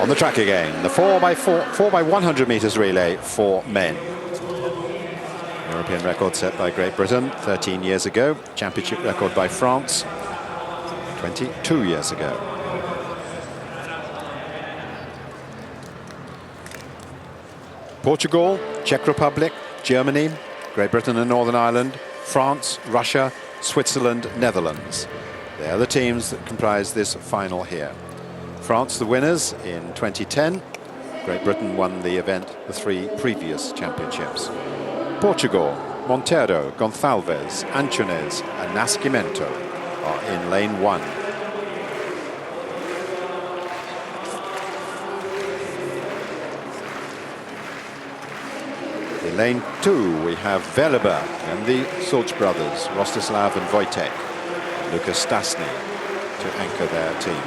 On the track again, the 4x100 meters relay for men. European record set by Great Britain 13 years ago. Championship record by France 22 years ago. Portugal, Czech Republic, Germany, Great Britain and Northern Ireland, France, Russia, Switzerland, Netherlands. They are the teams that comprise this final here. France, the winners in 2010. Great Britain won the event the 3 previous championships. Portugal, Monteiro, Gonçalves, Antunes and Nascimento are in lane 1. In lane 2 we have Veliber and the Sulc brothers, Rostislav and Wojtek, Lucas Stasny to anchor their team.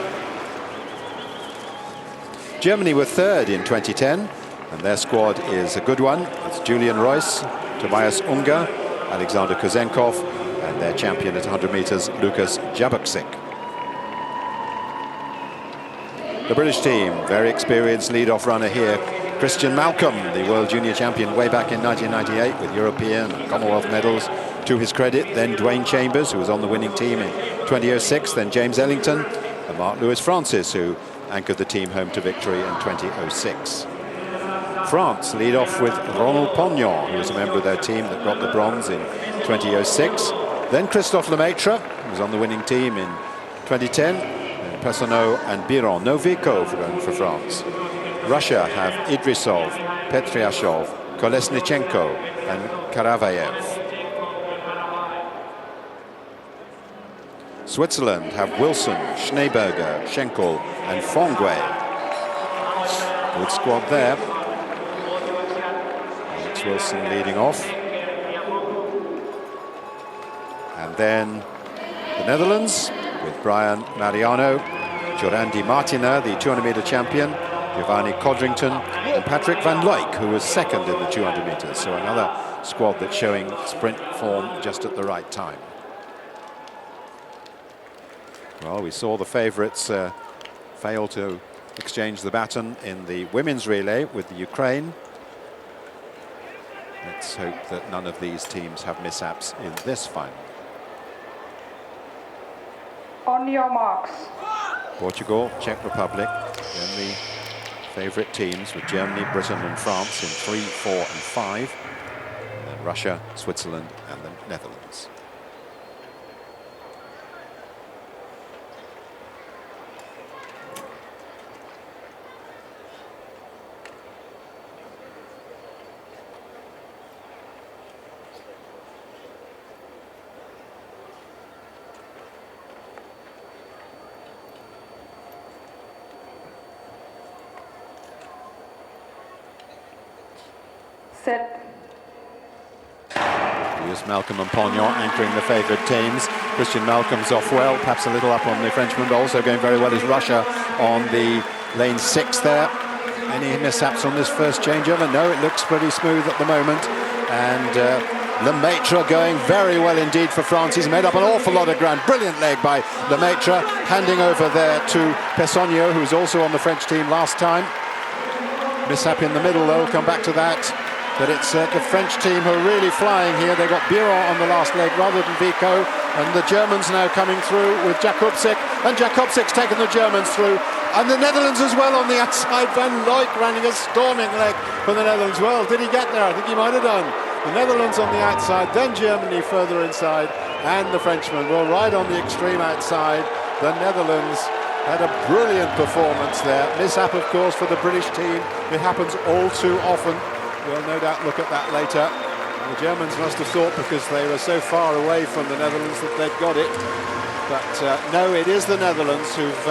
Germany were 3rd in 2010, and their squad is a good one. It's Julian Royce, Tobias Unger, Alexander Kuzenkov, and their champion at 100 meters, Lukas Jabuksik. The British team, very experienced lead-off runner here, Christian Malcolm, the World Junior Champion way back in 1998 with European and Commonwealth medals to his credit. Then Dwayne Chambers, who was on the winning team in 2006, then James Ellington, and Mark Lewis-Francis, who anchored the team home to victory in 2006. France lead off with Ronald Pognon, who was a member of their team that got the bronze in 2006. Then Christophe Lemaitre, who was on the winning team in 2010. And Pessonneau and Biron Novikov run for France. Russia have Idrisov, Petriashov, Kolesnichenko and Karavayev. Switzerland have Wilson, Schneeberger, Schenkel and Fongue. Good squad there. Alex Wilson leading off. And then the Netherlands with Brian Mariano, Jorandi Martina, the 200-meter champion, Giovanni Codrington and Patrick van Looy, who was 2nd in the 200 meters. So another squad that's showing sprint form just at the right time. Well, we saw the favourites fail to exchange the baton in the women's relay with the Ukraine. Let's hope that none of these teams have mishaps in this final. On your marks. Portugal, Czech Republic, then the favourite teams with Germany, Britain and France in 3, 4 and 5. And then Russia, Switzerland and the Netherlands. Set. Here's Malcolm and Pognon anchoring the favoured teams. Christian Malcolm's off well, perhaps a little up on the Frenchman, but also going very well is Russia on the lane 6 there. Any mishaps on this first changeover? No, it looks pretty smooth at the moment. And Lemaitre going very well indeed for France. He's made up an awful lot of ground. Brilliant leg by Lemaitre, handing over there to Pessonneau, who was also on the French team last time. Mishap in the middle though, we'll come back to that. But it's the French team who are really flying here. They got Biron on the last leg rather than Vico. And the Germans now coming through with Jakubczyk. And Jakubczyk's taken the Germans through. And the Netherlands as well on the outside. Van Looy running a storming leg for the Netherlands. Well, did he get there? I think he might have done. The Netherlands on the outside, then Germany further inside. And the Frenchman, well, right on the extreme outside. The Netherlands had a brilliant performance there. Mishap, of course, for the British team. It happens all too often. We'll no doubt look at that later. The Germans must have thought, because they were so far away from the Netherlands, that they'd got it. But no, it is the Netherlands who've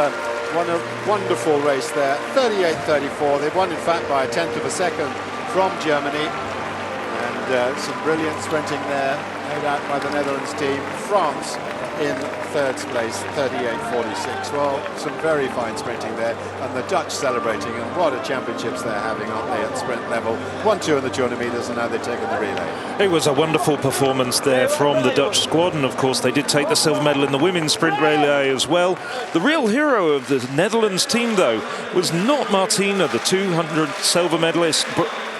won a wonderful race there. 38-34. They've won, in fact, by a 1/10 of a second from Germany. And some brilliant sprinting there, no doubt, by the Netherlands team. France in third place, 38.46. Well, some very fine sprinting there, and the Dutch celebrating, and what a championships they're having, aren't they, at sprint level. 1-2 in the 200 metres, and now they've taken the relay. It was a wonderful performance there from the Dutch squad, and of course they did take the silver medal in the women's sprint relay as well. The real hero of the Netherlands team, though, was not Martina, the 200 silver medalist,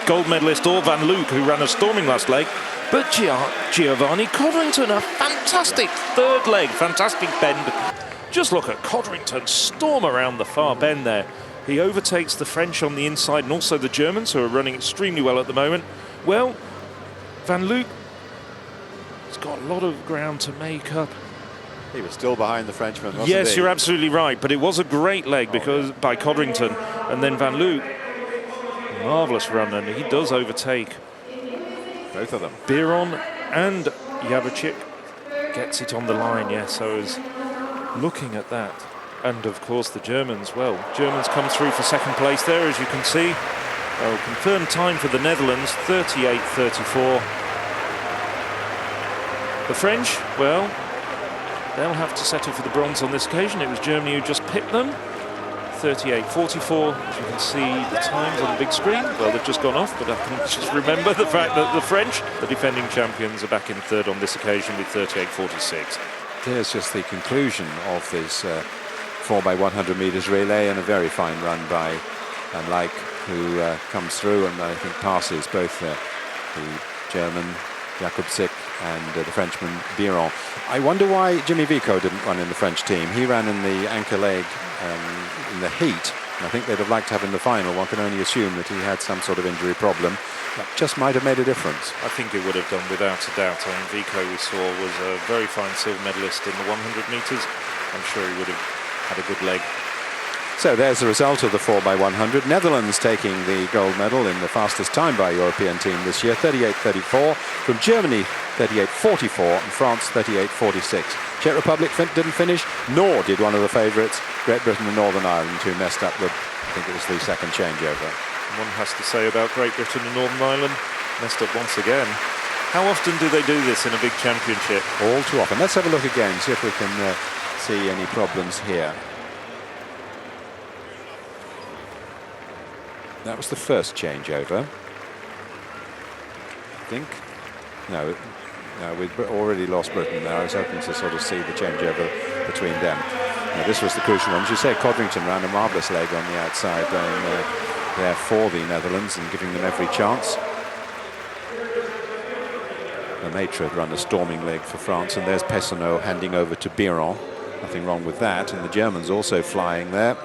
gold medalist, or Van Luke, who ran a storming last leg, but Giovanni Codrington, a fantastic third leg, fantastic bend. Just look at Codrington storm around the far bend there. He overtakes the French on the inside and also the Germans, who are running extremely well at the moment. Well, Van Luke has got a lot of ground to make up. He was still behind the Frenchman, wasn't he? Yes, you're absolutely right, but it was a great leg by Codrington, and then Van Luke, marvellous run, and he does overtake both of them. Biron and Jabicic gets it on the line, yes. I was looking at that. And of course the Germans, well, Germans come through for second place there, as you can see. Confirmed time for the Netherlands, 38.34. The French, well, they'll have to settle for the bronze on this occasion. It was Germany who just pipped them. 38.44, as you can see the times on the big screen. Well, they've just gone off, but I can just remember the fact that the French, the defending champions, are back in third on this occasion with 38.46. There's just the conclusion of this 4x100 metres relay, and a very fine run by Van Luik, who comes through and I think passes both the German Jacobczyk and the Frenchman Biron. I wonder why Jimmy Vico didn't run in the French team. He ran in the anchor leg in the heat, and I think they'd have liked to have in the final. One can only assume that he had some sort of injury problem. That just might have made a difference. I think it would have done, without a doubt. I mean, Vico, we saw, was a very fine silver medalist in the 100 metres. I'm sure he would have had a good leg. So there's the result of the 4x100. Netherlands taking the gold medal in the fastest time by a European team this year, 38.34. From Germany, 38.44, and France, 38.46. Czech Republic didn't finish, nor did one of the favourites, Great Britain and Northern Ireland, who messed up with, I think it was the second changeover. One has to say about Great Britain and Northern Ireland, messed up once again. How often do they do this in a big championship? All too often. Let's have a look again, see if we can see any problems here. That was the first changeover, I think. No, we'd already lost Britain there. I was hoping to sort of see the changeover between them. Now, this was the crucial one. As you say, Codrington ran a marvellous leg on the outside, going there for the Netherlands and giving them every chance. Lemaitre had run a storming leg for France, and there's Pessonneau handing over to Biron. Nothing wrong with that, and the Germans also flying there.